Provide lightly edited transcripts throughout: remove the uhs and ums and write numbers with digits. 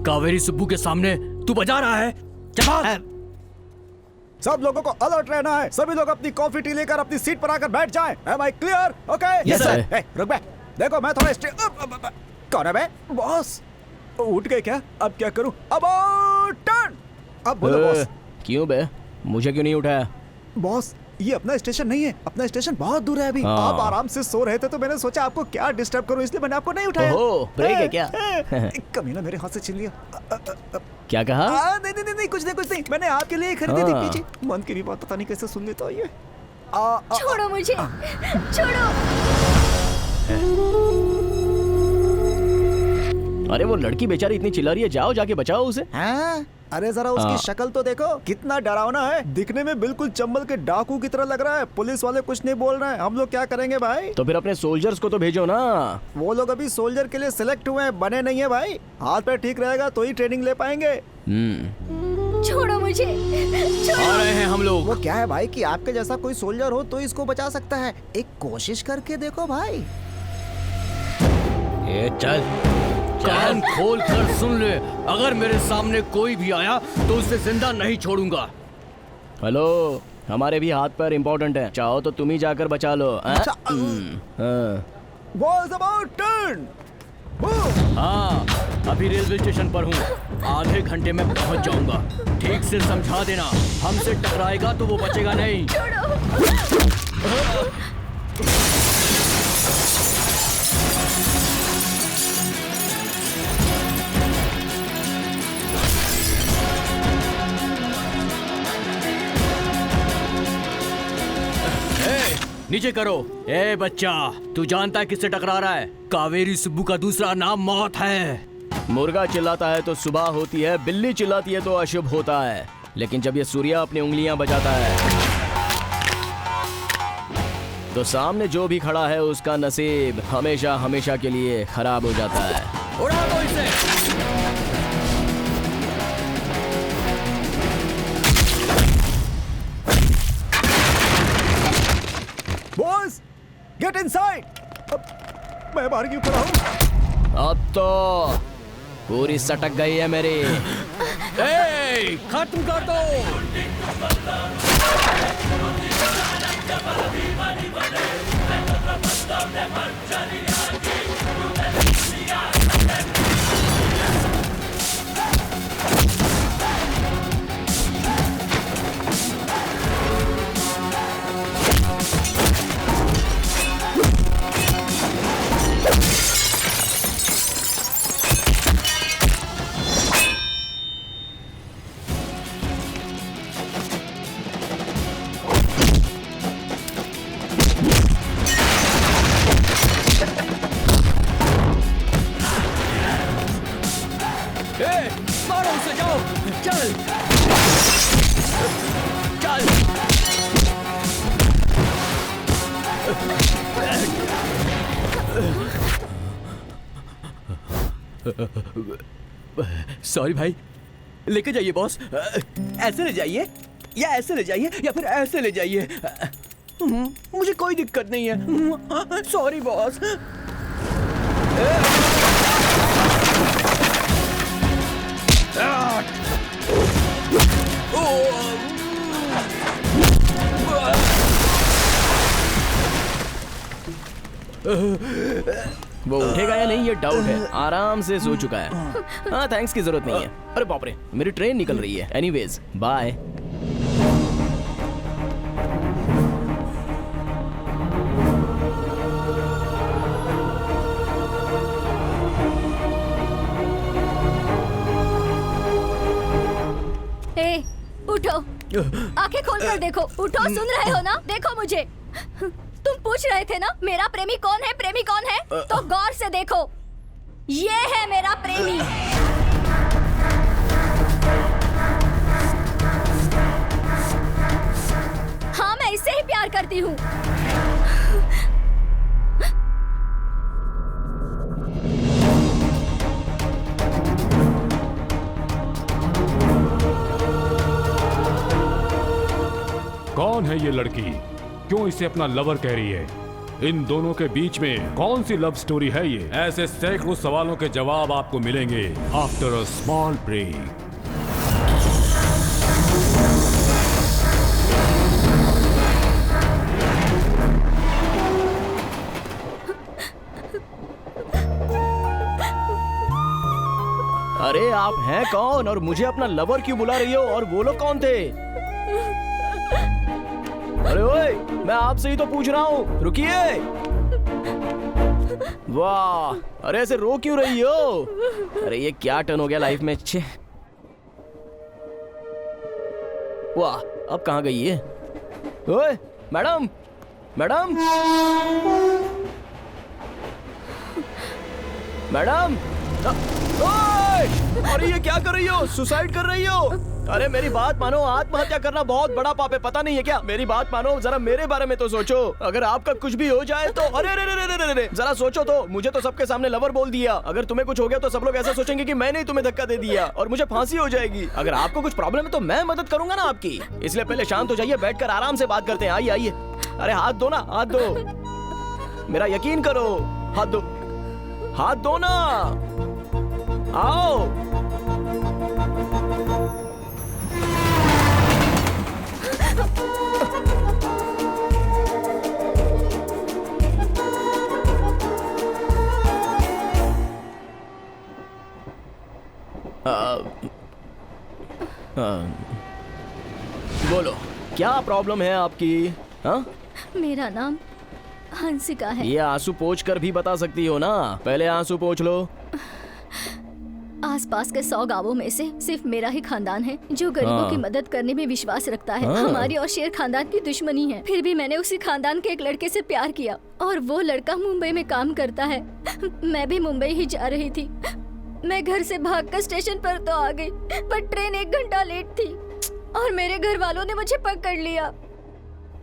कावेरी सुब्बू के सामने तू बजा रहा है? जवाब। सब लोगों को अलर्ट रहना है। सभी लोग अपनी कॉफी टी लेकर अपनी सीट पर आकर बैठ जाएं। Am I clear? Okay? Yes, sir. रुक बे। देखो मैं थोड़ा कौन है बे? बॉस। उठ गए क्या? अब क्या करूं? अब टर्न। अब बोलो बॉस। क्यों बे? मुझे क्यों नहीं उठाया? बॉस ये अपना स्टेशन नहीं है। अपना स्टेशन बहुत दूर है अभी। आप आराम से सो रहे थे तो मैंने सोचा आपको क्या डिस्टर्ब करूं, इसलिए मैंने आपको नहीं उठाया। ओह, ब्रेक है क्या? कमीना मेरे हाथ से छीन लिया। क्या कहा? नहीं कुछ नहीं। मैंने आपके लिए खरीदी थी पीछे। मन की भी बात पता नहीं कैसे सुन लेता हूं ये। छोड़ो मुझे, छोड़ो। अरे वो लड़की बेचारी इतनी चिल्ला रही है, जाओ जाके बचाओ उसे। हाँ? अरे जरा उसकी शक्ल तो देखो, कितना डरावना है। दिखने में बिल्कुल चंबल के डाकू की तरह लग रहा है। पुलिस वाले कुछ नहीं बोल रहे हैं। हम लोग क्या करेंगे भाई? तो फिर अपने सोल्जर्स को तो भेजो ना। वो लोग अभी सोल्जर के लिए सिलेक्ट हुए हैं, बने नहीं है भाई। हाथ पैर ठीक रहेगा तो ही ट्रेनिंग ले पाएंगे। छोड़ो मुझे, छोड़ो। आ रहे हैं हम लोग। वो क्या है भाई कि आपके जैसा कोई सोल्जर हो तो इसको बचा सकता है। एक कोशिश करके देखो भाई। ए चल, कान खोल कर सुन ले। अगर मेरे सामने कोई भी आया तो उसे जिंदा नहीं छोड़ूंगा। हेलो, हमारे भी हाथ पैर इम्पोर्टेंट है। चाहो तो तुम ही जाकर बचा लो। What's about turn? हाँ, अभी रेलवे स्टेशन पर हूँ। आधे घंटे में पहुँच जाऊंगा। ठीक से समझा देना, हमसे टकराएगा तो वो बचेगा नहीं। नीचे करो। ए बच्चा, तू जानता है किससे टकरा रहा है? कावेरी सुब्बू का दूसरा नाम मौत है। मुर्गा चिल्लाता है तो सुबह होती है, बिल्ली चिल्लाती है तो अशुभ होता है। लेकिन जब ये सूर्या अपनी उंगलियां बजाता है तो सामने जो भी खड़ा है उसका नसीब हमेशा हमेशा के लिए खराब हो जाता है। उड़ा दो इसे। Boss, get inside. मैं बाहर क्यों खड़ा हूँ? अब तो पूरी सटक गई है मेरी। ए, खत्म कर दो। मारो उसे, जाओ। चल चल। सॉरी भाई, लेके जाइए बॉस। ऐसे ले जाइए या ऐसे ले जाइए या फिर ऐसे ले जाइए। मुझे कोई दिक्कत नहीं है। Sorry boss. वो उठेगा या नहीं ये डाउट है। आराम से सो चुका है। हाँ, थैंक्स की जरूरत नहीं है। अरे बाप रे, मेरी ट्रेन निकल रही है। Anyways, bye. ए, उठो, आंखें खोलकर देखो। उठो, सुन रहे हो ना? देखो मुझे। तुम पूछ रहे थे ना मेरा प्रेमी कौन है, प्रेमी कौन है? तो गौर से देखो, ये है मेरा प्रेमी। हाँ, मैं इससे ही प्यार करती हूँ। कौन है ये लड़की? क्यों इसे अपना लवर कह रही है? इन दोनों के बीच में कौन सी लव स्टोरी है ये? ऐसे सैकड़ों सवालों के जवाब आपको मिलेंगे आफ्टर अ स्मॉल ब्रेक। अरे आप हैं कौन और मुझे अपना लवर क्यों बुला रही हो? और वो लोग कौन थे? अरे ओए, मैं आपसे ही तो पूछ रहा हूँ, रुकिए। वाह, अरे ऐसे रो क्यों रही हो? अरे ये क्या टर्न हो गया लाइफ में? छे, वाह, अब कहाँ गई है? ओए, मैडम, मैडम, मैडम, ओए! अरे ये क्या कर रही हो? सुसाइड कर रही हो? अरे मेरी बात मानो, आत्महत्या करना बहुत बड़ा पाप है, पता नहीं है क्या? मेरी बात मानो, जरा मेरे बारे में तो सोचो। अगर आपका कुछ भी हो जाए तो अरे रे रे रे रे रे, जरा सोचो तो। मुझे तो सबके सामने लवर बोल दिया, अगर तुम्हें कुछ हो गया तो सब लोग ऐसा सोचेंगे कि मैंने ही तुम्हें धक्का दे दिया और मुझे फांसी हो जाएगी। अगर आपको कुछ प्रॉब्लम है तो मैं मदद करूंगा ना आपकी, इसलिए पहले शांत हो जाइए, बैठकर आराम से बात करते हैं। आइए आइए, अरे हाथ दो ना, हाथ दो, मेरा यकीन करो, हाथ दो, हाथ दो ना, आओ। बोलो, क्या प्रॉब्लम है आपकी? हाँ? मेरा नाम हंसिका है। ये आंसू पोंछ कर भी बता सकती हो ना, पहले आंसू पोंछ लो। आसपास के 100 गांवों में से सिर्फ मेरा ही खानदान है जो गरीबों हाँ। की मदद करने में विश्वास रखता है। हाँ। हमारी और शेर खानदान की दुश्मनी है, फिर भी मैंने उसी खानदान के एक लड़के से प्यार किया और वो लड़का मुंबई में काम करता है। मैं भी मुंबई ही जा रही थी। मैं घर से भागकर स्टेशन पर तो आ गई, पर ट्रेन 1 घंटा लेट थी और मेरे घर वालों ने मुझे पकड़ लिया।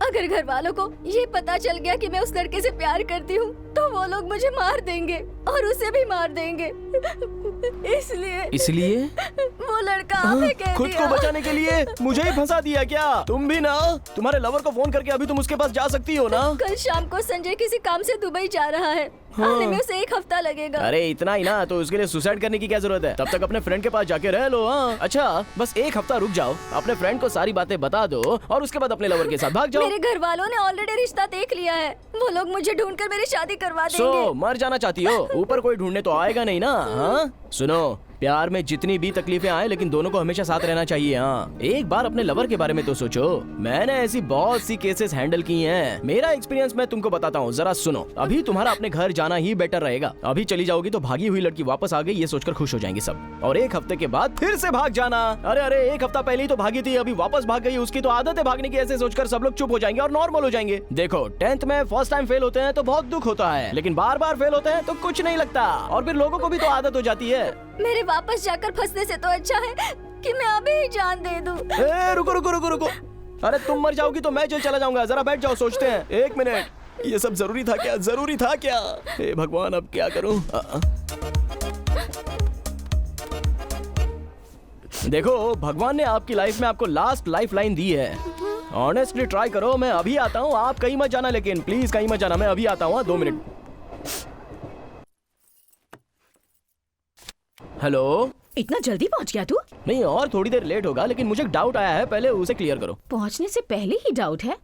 अगर घर वालों को ये पता चल गया कि मैं उस लड़के से प्यार करती हूँ तो वो लोग मुझे मार देंगे और उसे भी मार देंगे। इसलिए वो लड़का हमें कह खुद दिया। को बचाने के लिए मुझे ही फंसा दिया क्या? तुम भी ना, तुम्हारे लवर को फोन करके अभी तुम उसके पास जा सकती हो ना। कल शाम को संजय किसी काम से दुबई जा रहा है। आने में उसे 1 हफ्ता लगेगा। अरे इतना ही ना, तो उसके लिए सुसाइड करने की क्या जरूरत है? तब तक अपने फ्रेंड के पास जाके रह लो। हाँ अच्छा, बस 1 हफ्ता रुक जाओ, अपने फ्रेंड को सारी बातें बता दो और उसके बाद अपने लवर के साथ भाग जाओ। मेरे घर वालों ने ऑलरेडी रिश्ता देख लिया है, वो लोग मुझे ढूंढकर मेरी शादी करवा देंगे। सो मर जाना चाहती हो? ऊपर कोई ढूंढने तो आएगा नहीं ना। हाँ सुनो, प्यार में जितनी भी तकलीफें आए लेकिन दोनों को हमेशा साथ रहना चाहिए। हाँ, एक बार अपने लवर के बारे में तो सोचो। मैंने ऐसी बहुत सी केसेस हैंडल की हैं। मेरा एक्सपीरियंस मैं तुमको बताता हूँ, जरा सुनो। अभी तुम्हारा अपने घर जाना ही बेटर रहेगा। अभी चली जाओगी तो भागी हुई लड़की वापस आ गई ये सोचकर खुश हो जाएंगे सब, और 1 हफ्ते के बाद फिर से भाग जाना। अरे अरे 1 हफ्ता पहले ही तो भागी थी, अभी वापस भाग गई, उसकी तो आदत है भागने की, ऐसे सोचकर सब लोग चुप हो जाएंगे और नॉर्मल हो जाएंगे। देखो 10th में फर्स्ट टाइम फेल होते हैं तो बहुत दुख होता है, लेकिन बार बार फेल होते हैं तो कुछ नहीं लगता और फिर लोगों को भी तो आदत हो जाती है। मेरे वापस जाकर फंसने से तो अच्छा है कि मैं अभी ही जान दे दूं। रुको रुको रुको रुको, अरे तुम मर जाओगी तो मैं जेल चला जाऊंगा। जरा बैठ जाओ, सोचते हैं। 1 मिनट, ये सब जरूरी था क्या? जरूरी था क्या? हे भगवान, अब क्या करूं? देखो, भगवान ने आपकी लाइफ में आपको लास्ट लाइफ लाइन दी है। ऑनेस्टली ट्राई करो। मैं अभी आता हूँ, आप कहीं मत जाना, लेकिन प्लीज कहीं मत जाना। मैं अभी आता हूँ, 2 मिनट। हेलो, इतना जल्दी पहुंच गया तू? नहीं और थोड़ी देर लेट होगा, लेकिन मुझे डाउट आया है, पहले उसे क्लियर करो। पहुंचने से पहले ही डाउट है?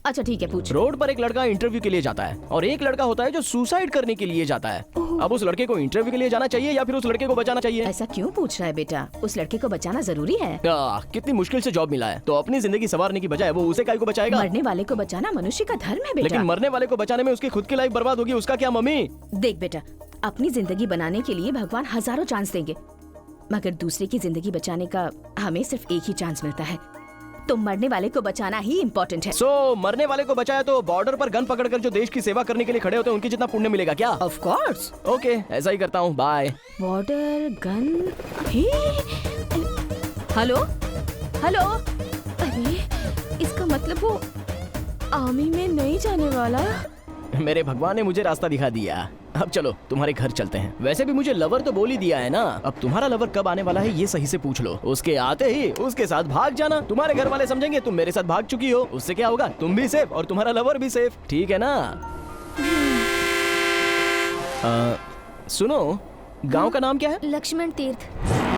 अच्छा ठीक है, पूछ। रोड पर एक लड़का इंटरव्यू के लिए जाता है और एक लड़का होता है जो सुसाइड करने के लिए जाता है। अब उस लड़के को इंटरव्यू के लिए जाना चाहिए या फिर उस लड़के को बचाना चाहिए? ऐसा क्यों पूछ रहा है बेटा? उस लड़के को बचाना जरूरी है। कितनी मुश्किल से जॉब मिला है, तो अपनी जिंदगी संवारने की बजाय वो उसे काहे को बचाएगा? मरने वाले को बचाना मनुष्य का धर्म है बेटा। लेकिन मरने वाले को बचाने में उसकी खुद की लाइफ बर्बाद होगी, उसका क्या? मम्मी देख बेटा, अपनी जिंदगी बनाने के लिए भगवान हजारों चांस देंगे, मगर दूसरे की जिंदगी बचाने का हमें सिर्फ एक ही चांस मिलता है। तो मरने वाले को बचाना ही इम्पोर्टेंट है। मरने वाले को बचाया तो बॉर्डर पर गन पकड़कर जो देश की सेवा करने के लिए खड़े होते हैं उनकी जितना पुण्य मिलेगा क्या? Of course. ओके, ऐसा ही करता हूँ, bye. Border gun, hello hello, अरे इसका मतलब वो आर्मी में नहीं जाने वाला। मेरे भगवान ने मुझे रास्ता दिखा दिया। अब चलो तुम्हारे घर चलते हैं। वैसे भी मुझे लवर तो बोल ही दिया है ना, अब तुम्हारा लवर कब आने वाला है ये सही से पूछ लो। उसके आते ही उसके साथ भाग जाना। तुम्हारे घर वाले समझेंगे तुम मेरे साथ भाग चुकी हो, उससे क्या होगा? तुम भी सेफ और तुम्हारा लवर भी सेफ, ठीक है ना? सुनो, गांव का नाम क्या है? लक्ष्मण तीर्थ।